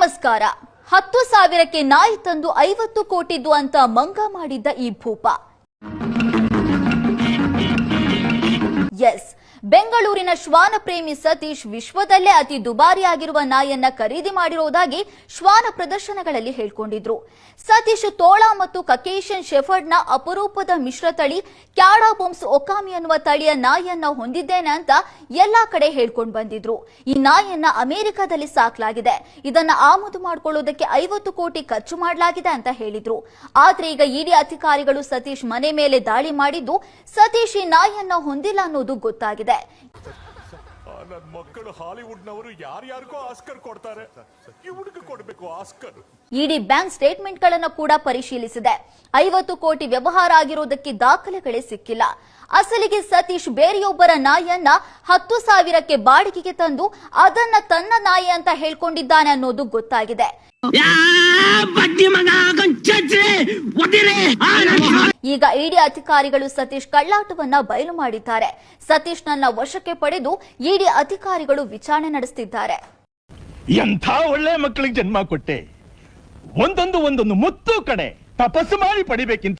ನಮಸ್ಕಾರ. 10,000ಕ್ಕೆ ನಾಯಿ ತಂದು 50 ಕೋಟಿದ್ದು ಅಂತ ಮಂಗ ಮಾಡಿದ್ದ ಈ ಭೂಪ. ಎಸ್, ಬೆಂಗಳೂರಿನ ಶ್ವಾನ ಪ್ರೇಮಿ ಸತೀಶ್ ವಿಶ್ವದಲ್ಲೇ ಅತಿ ದುಬಾರಿಯಾಗಿರುವ ನಾಯಿಯನ್ನ ಖರೀದಿ ಮಾಡಿರುವುದಾಗಿ ಶ್ವಾನ ಪ್ರದರ್ಶನಗಳಲ್ಲಿ ಹೇಳಿಕೊಂಡಿದ್ರು. ಸತೀಶ್ ತೋಳ ಮತ್ತು ಕಕೇಶಿಯನ್ ಶೆಫರ್ಡ್ನ ಅಪರೂಪದ ಮಿಶ್ರತಳಿ ಕ್ಯಾಡಾಬೊಮ್ಸ್ ಒಕಾಮಿ ಅನ್ನುವ ತಳಿಯ ನಾಯಿಯನ್ನ ಹೊಂದಿದ್ದೇನೆ ಅಂತ ಎಲ್ಲಾ ಕಡೆ ಹೇಳ್ಕೊಂಡು ಬಂದಿದ್ರು. ಈ ನಾಯಿಯನ್ನ ಅಮೆರಿಕದಲ್ಲಿ ಸಾಕಲಾಗಿದೆ, ಇದನ್ನ ಆಮದು ಮಾಡಿಕೊಳ್ಳೋದಕ್ಕೆ 50 ಕೋಟಿ ಖರ್ಚು ಮಾಡಲಾಗಿದೆ ಅಂತ ಹೇಳಿದ್ರು. ಆದ್ರೆ ಈಗ ಇಡಿ ಅಧಿಕಾರಿಗಳು ಸತೀಶ್ ಮನೆ ಮೇಲೆ ದಾಳಿ ಮಾಡಿದ್ದು ಸತೀಶ್ ಈ ನಾಯಿಯನ್ನ ಹೊಂದಿಲ್ಲ ಅನ್ನೋದು ಗೊತ್ತಾಗಿದೆ. ನನ್ನ ಮಕ್ಕಳು ಹಾಲಿವುಡ್ನವರು ಯಾರ್ಯಾರಿಗೂ ಆಸ್ಕರ್ ಕೊಡ್ತಾರೆ, ಇವನಿಗೆ ಕೊಡಬೇಕು ಆಸ್ಕರ್. ಇಡಿ ಬ್ಯಾಂಕ್ ಸ್ಟೇಟ್ಮೆಂಟ್ ಗಳನ್ನು ಕೂಡ ಪರಿಶೀಲಿಸಿದೆ. 50 ಕೋಟಿ ವ್ಯವಹಾರ ಆಗಿರುವುದಕ್ಕೆ ದಾಖಲೆಗಳೇ ಸಿಕ್ಕಿಲ್ಲ. ಅಸಲಿಗೆ ಸತೀಶ್ ಬೇರೆಯೊಬ್ಬರ ನಾಯಿಯನ್ನ 10,000ಕ್ಕೆ ಬಾಡಿಗೆಗೆ ತಂದು ಅದನ್ನ ತನ್ನ ನಾಯಿ ಅಂತ ಹೇಳ್ಕೊಂಡಿದ್ದಾನೆ ಅನ್ನೋದು ಗೊತ್ತಾಗಿದೆ. ಈಗ ಇಡಿ ಅಧಿಕಾರಿಗಳು ಸತೀಶ್ ಕಳ್ಳಾಟವನ್ನ ಬಯಲು ಮಾಡಿದ್ದಾರೆ. ಸತೀಶ್ ನನ್ನ ವಶಕ್ಕೆ ಪಡೆದು ಇಡಿ ಅಧಿಕಾರಿಗಳು ವಿಚಾರಣೆ ನಡೆಸುತ್ತಿದ್ದಾರೆ. ಎಂಥ ಒಳ್ಳೆ ಮಕ್ಕಳಿಗೆ ಜನ್ಮ ಕೊಟ್ಟೆ, ಒಂದೊಂದು ಮುತ್ತು ಕಡೆ ತಪಸ್ಸು ಮಾಡಿ ಪಡಿಬೇಕಿಂತ